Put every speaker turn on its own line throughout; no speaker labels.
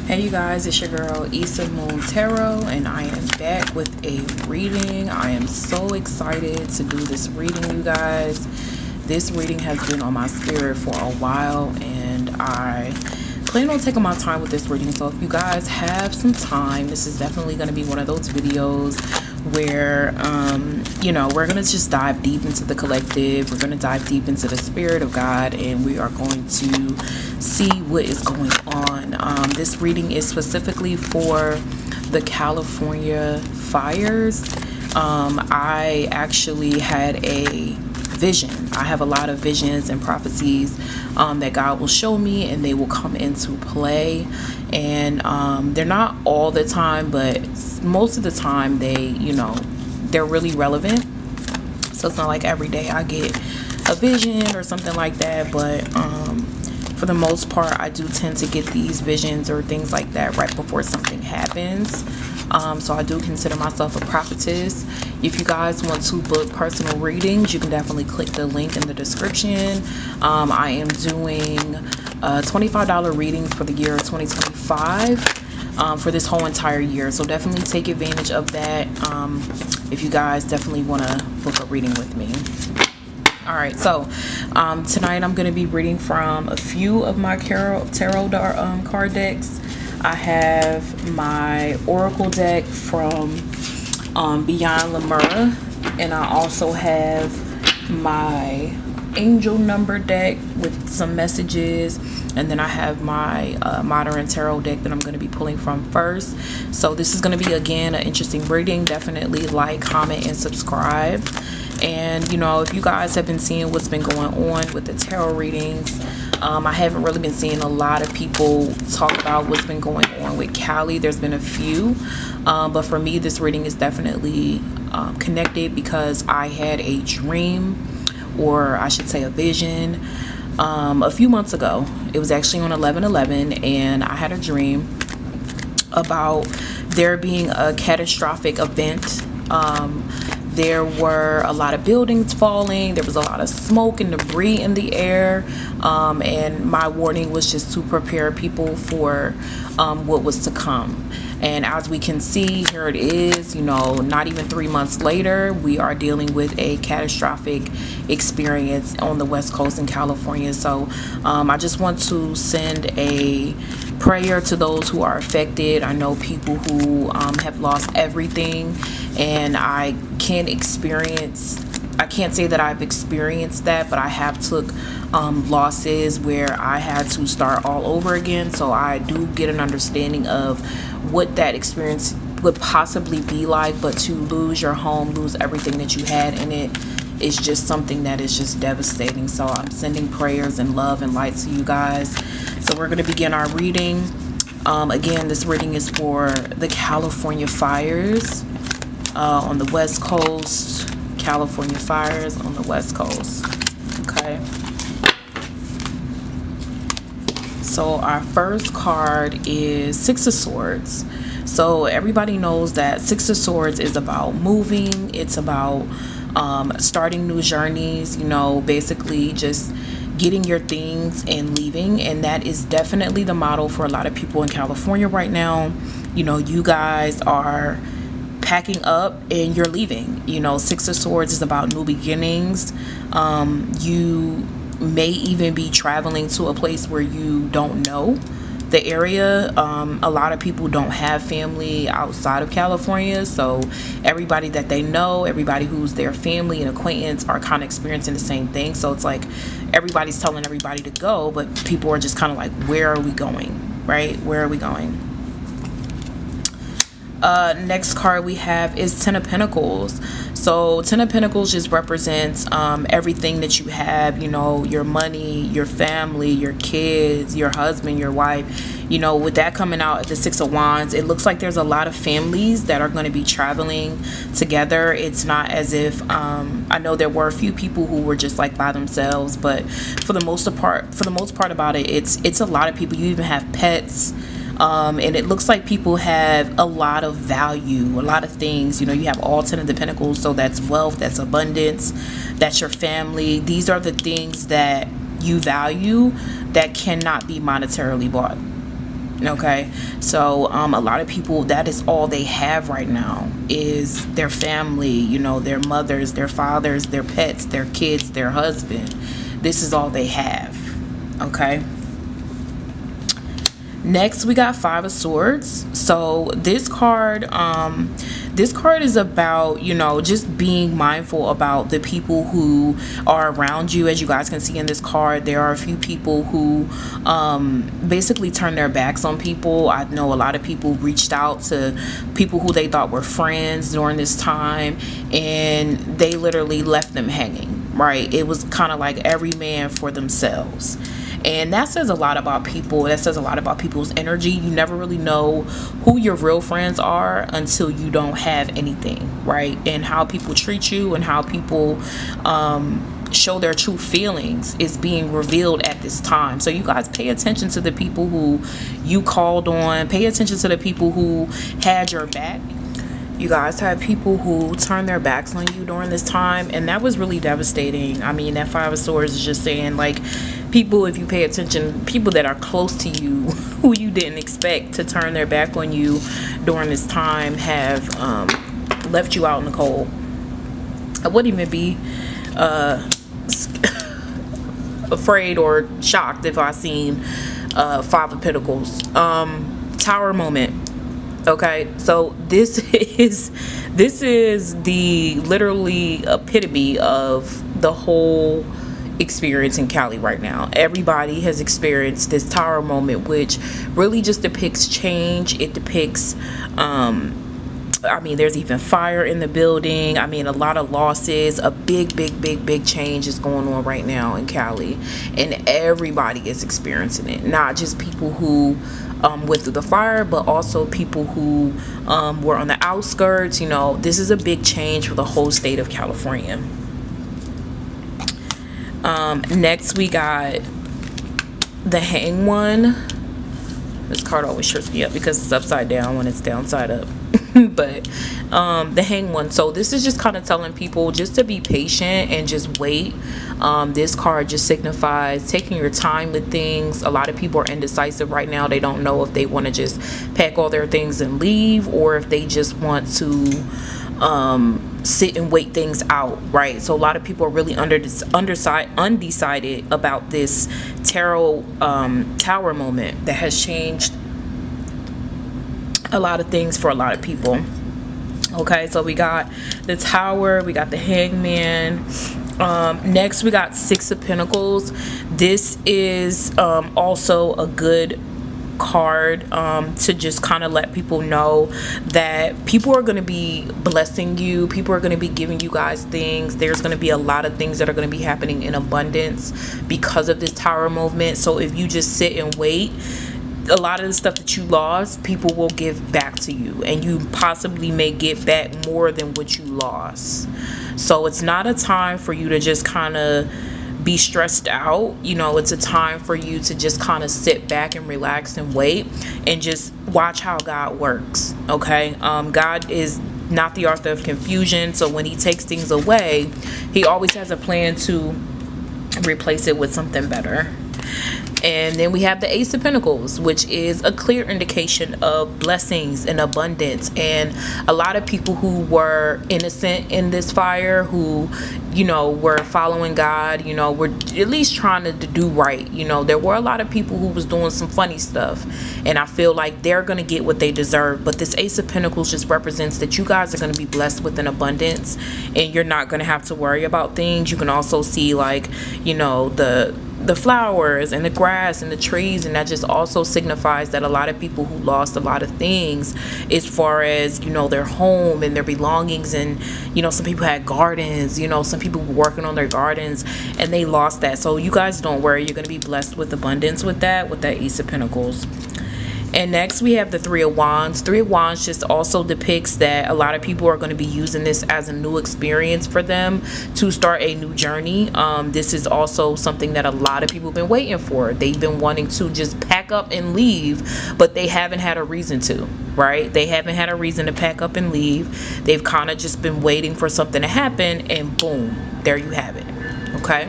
Hey you guys, it's your girl Issa Moon Tarot, and I am back with a reading. I am so excited to do this reading, you guys. This reading has been on my spirit for a while, and I plan on taking my time with this reading. So if you guys have some time, this is definitely going to be one of those videos where you know, we're gonna just dive deep into the collective. We're gonna dive deep into the spirit of God, and we are going to see what is going on. This reading is specifically for the California fires. I actually had a vision. I have a lot of visions and prophecies that God will show me, and they will come into play. And they're not all the time, but most of the time they, you know, they're really relevant. So it's not like every day I get a vision or something like that, but for the most part I do tend to get these visions or things like that right before something happens. So I do consider myself a prophetess. If you guys want to book personal readings, you can definitely click the link in the description. I am doing $25 readings for the year 2025 for this whole entire year. So definitely take advantage of that if you guys definitely want to book a reading with me. All right, so tonight I'm going to be reading from a few of my tarot card decks. I have my Oracle deck from Beyond Lemura, and I also have my Angel Number deck with some messages, and then I have my Modern Tarot deck that I'm going to be pulling from first. So this is going to be, again, an interesting reading. Definitely like, comment, and subscribe. And you know, if you guys have been seeing what's been going on with the tarot readings, I haven't really been seeing a lot of people talk about what's been going on with Cali. There's been a few, but for me this reading is definitely connected because I had a dream, or I should say a vision, a few months ago. It was actually on 11/11, and I had a dream about there being a catastrophic event. There were a lot of buildings falling. There was a lot of smoke and debris in the air. And my warning was just to prepare people for what was to come. And as we can see, here it is, you know, not even 3 months later, we are dealing with a catastrophic experience on the West Coast in California. So I just want to send a prayer to those who are affected. I know people who have lost everything, and I can't say that I've experienced that, but I have took losses where I had to start all over again. So I do get an understanding of what that experience would possibly be like. But to lose your home, lose everything that you had in it, is just something that is just devastating. So I'm sending prayers and love and light to you guys. So we're going to begin our reading. Again, this reading is for the California fires on the West Coast. California fires on the West Coast. Okay. So our first card is Six of Swords. So everybody knows that Six of Swords is about moving. It's about starting new journeys, you know, basically just getting your things and leaving. And that is definitely the model for a lot of people in California right now. You know, you guys are packing up and you're leaving. You know, Six of Swords is about new beginnings. You may even be traveling to a place where you don't know the area. A lot of people don't have family outside of California, so everybody that they know, everybody who's their family and acquaintance, are kind of experiencing the same thing. So it's like everybody's telling everybody to go, but people are just kind of like, where are we going, right? Where are we going? Next card we have is Ten of Pentacles. So Ten of Pentacles just represents everything that you have, you know, your money, your family, your kids, your husband, your wife. You know, with that coming out at the Six of Wands, it looks like there's a lot of families that are going to be traveling together. It's not as if I know there were a few people who were just like by themselves, but for the most part about it, it's a lot of people. You even have pets. And it looks like people have a lot of value, a lot of things. You know, you have all 10 of the Pentacles, so that's wealth, that's abundance, that's your family. These are the things that you value that cannot be monetarily bought. Okay, so a lot of people, that is all they have right now, is their family, you know, their mothers, their fathers, their pets, their kids, their husband. This is all they have. Okay, next we got Five of Swords. So this card is about, you know, just being mindful about the people who are around you. As you guys can see in this card, there are a few people who basically turn their backs on people. I know a lot of people reached out to people who they thought were friends during this time, and they literally left them hanging, right? It was kind of like every man for themselves. And that says a lot about people. That says a lot about people's energy. You never really know who your real friends are until you don't have anything, right? And how people treat you and how people show their true feelings is being revealed at this time. So you guys pay attention to the people who you called on. Pay attention to the people who had your back. You guys have people who turn their backs on you during this time, and that was really devastating. I mean, that Five of Swords is just saying, like, people, if you pay attention, people that are close to you who you didn't expect to turn their back on you during this time have left you out in the cold. I wouldn't even be afraid or shocked if I seen Five of Pentacles. Tower moment. Okay, so this is the literally epitome of the whole experience in Cali right now. Everybody has experienced this tower moment, which really just depicts change. It depicts I mean, there's even fire in the building. I mean, a lot of losses. A big change is going on right now in Cali, and everybody is experiencing it. Not just people who went through the fire, but also people who were on the outskirts. You know, this is a big change for the whole state of California. Next we got the Hanged One. This card always trips me up because it's upside down when it's downside up. But the Hanged One, so this is just kind of telling people just to be patient and just wait. This card just signifies taking your time with things. A lot of people are indecisive right now. They don't know if they want to just pack all their things and leave, or if they just want to sit and wait things out, right? So a lot of people are really undecided about this tarot tower moment that has changed a lot of things for a lot of people. Okay, so we got the Tower, we got the Hangman. Next we got Six of Pentacles. This is also a good card to just kind of let people know that people are going to be blessing you. People are going to be giving you guys things. There's going to be a lot of things that are going to be happening in abundance because of this Tower movement. So if you just sit and wait, a lot of the stuff that you lost, people will give back to you, and you possibly may get back more than what you lost. So it's not a time for you to just kind of be stressed out. You know, it's a time for you to just kind of sit back and relax and wait and just watch how God works. Okay, God is not the author of confusion, so when he takes things away, he always has a plan to replace it with something better. And then we have the Ace of Pentacles, which is a clear indication of blessings and abundance. And a lot of people who were innocent in this fire, who, you know, were following God, you know, were at least trying to do right. You know, there were a lot of people who was doing some funny stuff, and I feel like they're going to get what they deserve. But this Ace of Pentacles just represents that you guys are going to be blessed with an abundance, and you're not going to have to worry about things. You can also see, like, you know, the flowers and the grass and the trees, and that just also signifies that a lot of people who lost a lot of things as far as, you know, their home and their belongings. And, you know, some people had gardens, you know, some people were working on their gardens and they lost that. So you guys don't worry, you're going to be blessed with abundance with that Ace of Pentacles. And next we have the Three of Wands. Three of Wands just also depicts that a lot of people are going to be using this as a new experience for them to start a new journey. This is also something that a lot of people have been waiting for. They've been wanting to just pack up and leave, but they haven't had a reason to, right? They haven't had a reason to pack up and leave. They've kind of just been waiting for something to happen, and boom, there you have it. Okay.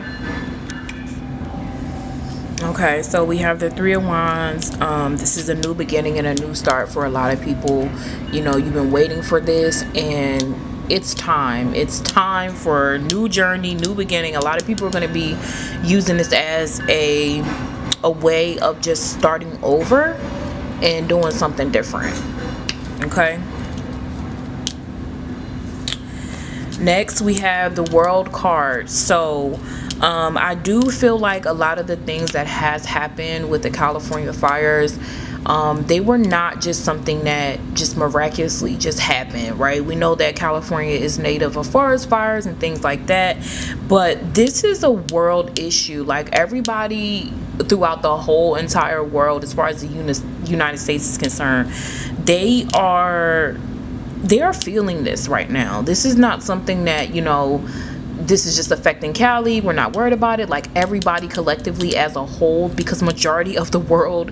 Okay, so we have the Three of Wands. This is a new beginning and a new start for a lot of people. You know, you've been waiting for this, and it's time. It's time for a new journey, new beginning. A lot of people are going to be using this as a way of just starting over and doing something different. Okay. Next, we have the World card. So I do feel like a lot of the things that has happened with the California fires, they were not just something that just miraculously just happened, right? We know that California is native of forest fires and things like that, but this is a world issue. Like, everybody throughout the whole entire world, as far as the United States is concerned, they are feeling this right now. This is not something that, you know, this is just affecting Cali. We're not worried about it. Like, everybody collectively as a whole, because majority of the world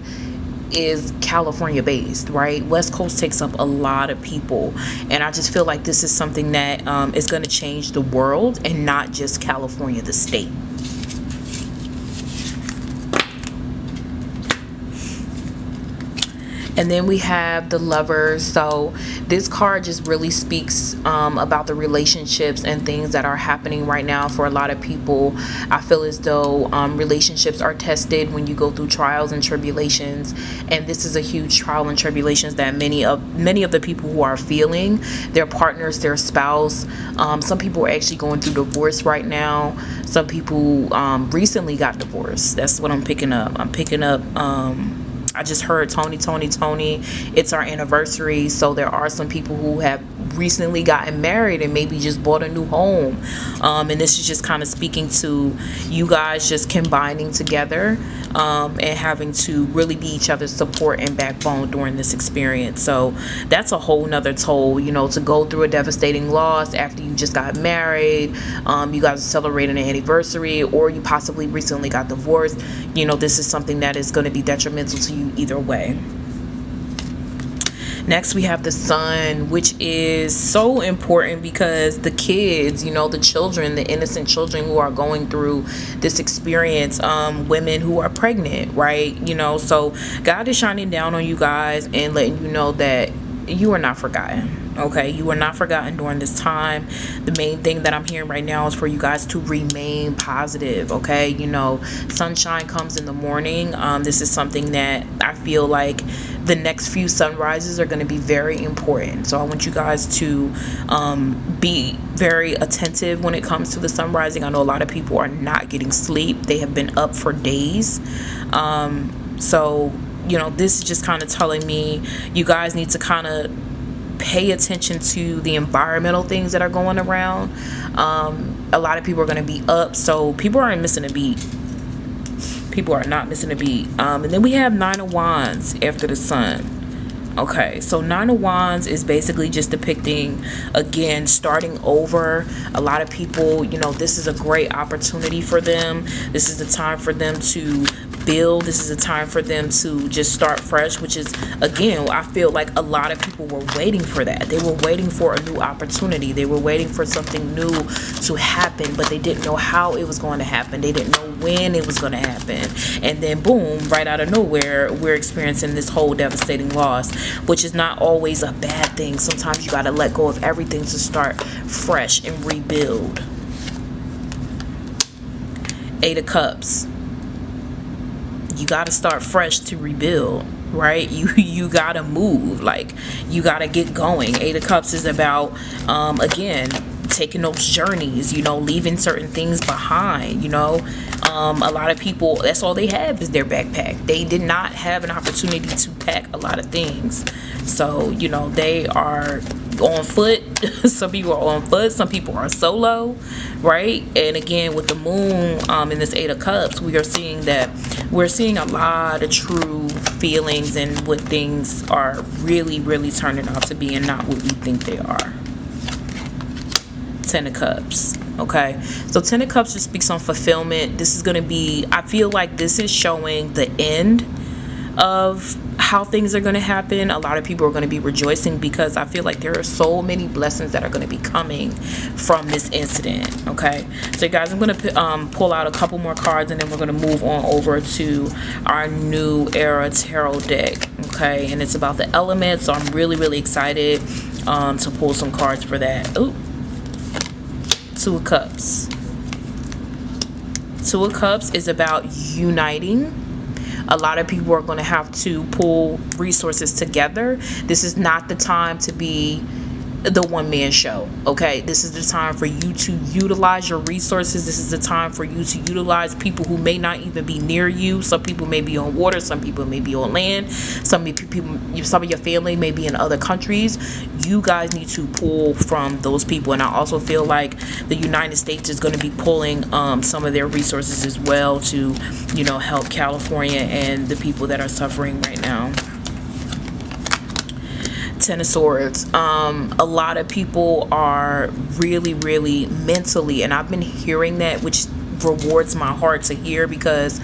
is California based, right? West Coast takes up a lot of people, and I just feel like this is something that is going to change the world and not just California, the state. And then we have the Lovers. So this card just really speaks about the relationships and things that are happening right now for a lot of people. I feel as though relationships are tested when you go through trials and tribulations, and this is a huge trial and tribulations that many of the people who are feeling, their partners, their spouse. Some people are actually going through divorce right now. Some people recently got divorced. That's what I'm picking up. I just heard Tony. It's our anniversary. So there are some people who have recently gotten married and maybe just bought a new home. And this is just kind of speaking to you guys just combining together and having to really be each other's support and backbone during this experience. So that's a whole nother toll, you know, to go through a devastating loss after you just got married, you guys are celebrating an anniversary, or you possibly recently got divorced. You know, this is something that is going to be detrimental to you either way. Next, we have the Sun, which is so important because the kids, you know, the children, the innocent children who are going through this experience, women who are pregnant, right? You know, so God is shining down on you guys and letting you know that you are not forgotten. Okay, you are not forgotten during this time. The main thing that I'm hearing right now is for you guys to remain positive. Okay, you know, sunshine comes in the morning. This is something that I feel like the next few sunrises are going to be very important. So I want you guys to be very attentive when it comes to the sun rising. I know a lot of people are not getting sleep. They have been up for days. So, you know, this is just kind of telling me you guys need to kind of pay attention to the environmental things that are going around. A lot of people are going to be up, so people aren't missing a beat. People are not missing a beat. And then we have Nine of Wands after the Sun. Okay, so Nine of Wands is basically just depicting, again, starting over. A lot of people, you know, this is a great opportunity for them. This is the time for them to build. This is a time for them to just start fresh, which is, again, I feel like a lot of people were waiting for that. They were waiting for a new opportunity. They were waiting for something new to happen, but they didn't know how it was going to happen. They didn't know when it was going to happen. And then boom, right out of nowhere, we're experiencing this whole devastating loss, which is not always a bad thing. Sometimes you got to let go of everything to start fresh and rebuild. Eight of Cups. You got to start fresh to rebuild, right? You got to move, like you got to get going. Eight of Cups is about, again, taking those journeys, you know, leaving certain things behind, you know. A lot of people, that's all they have is their backpack. They did not have an opportunity to pack a lot of things. So, you know, they are on foot. Some people are on foot. Some people are solo, right? And again, with the moon in this Eight of Cups, we're seeing a lot of true feelings and what things are really, really turning out to be and not what we think they are. Ten of Cups. Okay, so Ten of Cups just speaks on fulfillment. This is going to be, I feel like this is showing the end of how things are going to happen. A lot of people are going to be rejoicing because I feel like there are so many blessings that are going to be coming from this incident. Okay, so guys, I'm going to pull out a couple more cards, and then we're going to move on over to our new era tarot deck. Okay, and it's about the elements, so I'm really excited to pull some cards for that. Ooh, Two of Cups. Two of Cups is about uniting. A lot of people are going to have to pull resources together. This is not the time to be the one-man show. Okay, this is the time for you to utilize your resources. This is the time for you to utilize people who may not even be near you. Some people may be on water, some people may be on land, some of your family may be in other countries. You guys need to pull from those people. And I also feel like the United States is going to be pulling some of their resources as well to, you know, help California and the people that are suffering right now. Ten of Swords. A lot of people are really mentally, and I've been hearing that, which rewards my heart to hear, because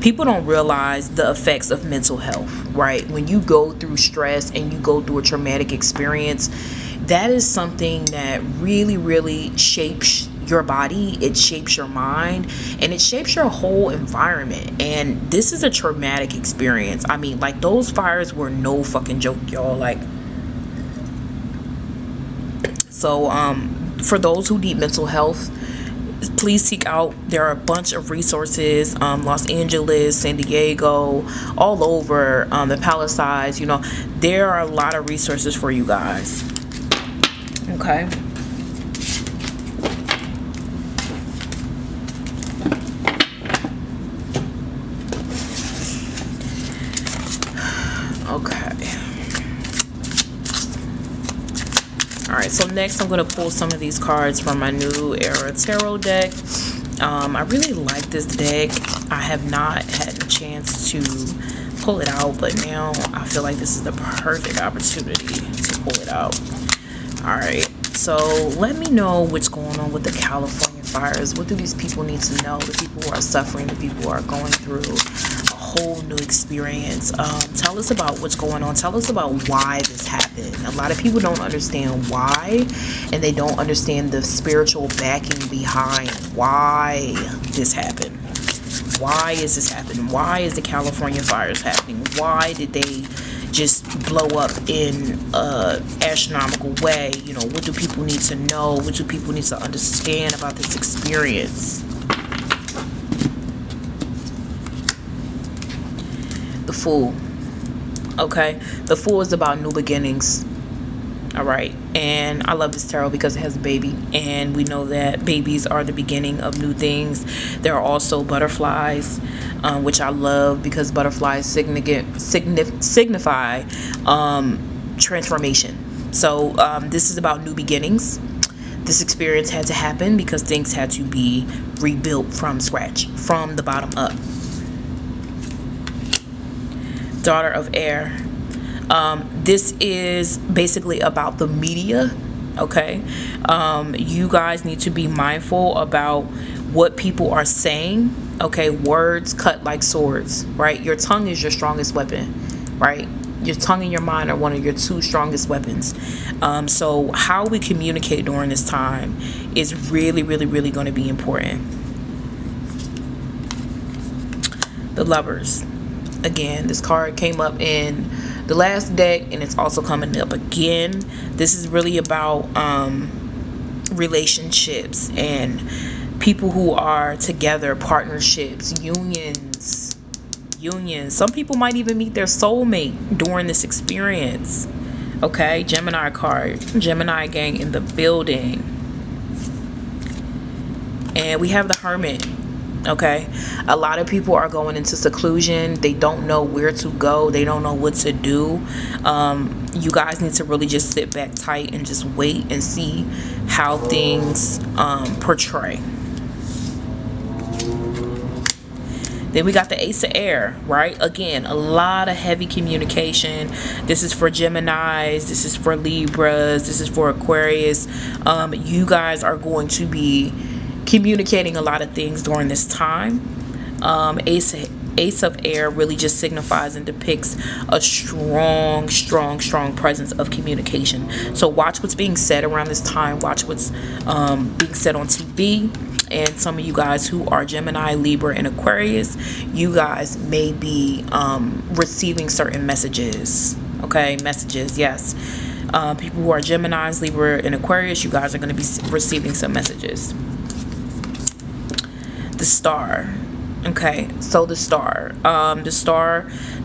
people don't realize the effects of mental health, right? When you go through stress and you go through a traumatic experience, that is something that really shapes your body, it shapes your mind, and it shapes your whole environment. And this is a traumatic experience. I mean, like, those fires were no fucking joke, y'all. Like, so for those who need mental health, please seek out. There are a bunch of resources, Los Angeles, San Diego, all over, the Palisades, you know, there are a lot of resources for you guys. Okay. Alright, so next I'm going to pull some of these cards from my new era tarot deck. I really like this deck. I have not had a chance to pull it out, but now I feel like this is the perfect opportunity to pull it out. Alright, so let me know what's going on with the California fires. What do these people need to know? The people who are suffering, the people who are going through a whole new experience. Tell us about what's going on. Tell us about why this happened. A lot of people don't understand why, and they don't understand the spiritual backing behind why this happened. Why is this happening? Why is the California fires happening? Why did they just blow up in a astronomical way? You know, what do people need to know? What do people need to understand about this experience? The Fool. Okay, the Fool is about new beginnings. All right, and I love this tarot because it has a baby, and we know that babies are the beginning of new things. There are also butterflies, which I love because butterflies signify transformation. So this is about new beginnings. This experience had to happen because things had to be rebuilt from scratch, from the bottom up. Daughter of Air. This is basically about the media. Okay, you guys need to be mindful about what people are saying. Okay, words cut like swords, right? Your tongue is your strongest weapon, right? Your tongue and your mind are one of your two strongest weapons. So how we communicate during this time is really going to be important. The Lovers. Again, this card came up in the last deck, and it's also coming up again. This is really about relationships and people who are together, partnerships, unions. Some people might even meet their soulmate during this experience. Okay, Gemini card. Gemini gang in the building. And we have the Hermit. Okay, a lot of people are going into seclusion. They don't know where to go. They don't know what to do. You guys need to really just sit back tight and just wait and see how things portray. Then we got the Ace of Air, right? Again, a lot of heavy communication. This is for Geminis. This is for Libras. This is for Aquarius. You guys are going to be communicating a lot of things during this time. Ace Ace of Air really just signifies and depicts a strong presence of communication. So watch what's being said around this time. Watch what's being said on TV. And some of you guys who are Gemini, Libra, and Aquarius, you guys may be receiving certain messages. Okay, messages, yes. People who are Geminis, Libra, and Aquarius, you guys are going to be receiving some messages. The Star. Okay, so the Star. The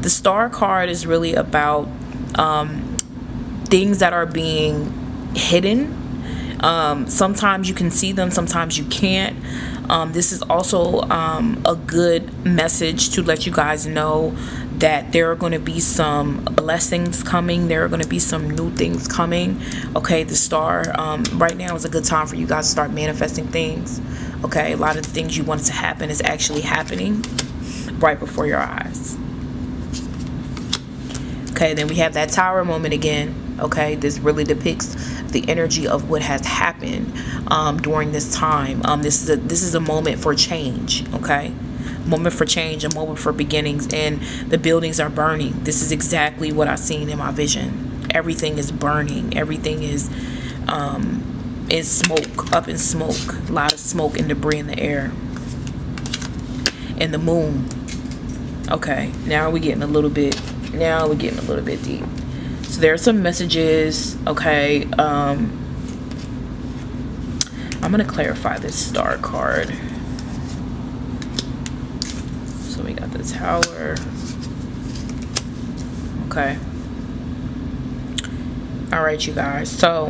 Star card is really about things that are being hidden. Sometimes you can see them, sometimes you can't. This is also a good message to let you guys know that there are going to be some blessings coming. There are going to be some new things coming. Okay, the Star. Right now is a good time for you guys to start manifesting things. Okay, a lot of the things you wanted to happen is actually happening right before your eyes. Okay, then we have that Tower moment again. Okay, this really depicts the energy of what has happened during this time. This is a moment for change. Okay, moment for change, a moment for beginnings, and the buildings are burning. This is exactly what I've seen in my vision. Everything is burning. Everything is in smoke, up in smoke. A lot of smoke and debris in the air. And the moon. Okay, now we're getting a little bit. Now we're getting a little bit deep. So there are some messages. Okay, I'm gonna clarify this Star card. So we got the Tower. Okay. All right, you guys. So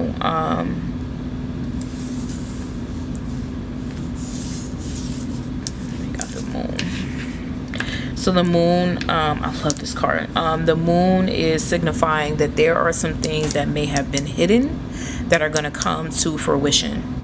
we got the moon. So the moon, I love this card. The moon is signifying that there are some things that may have been hidden that are going to come to fruition.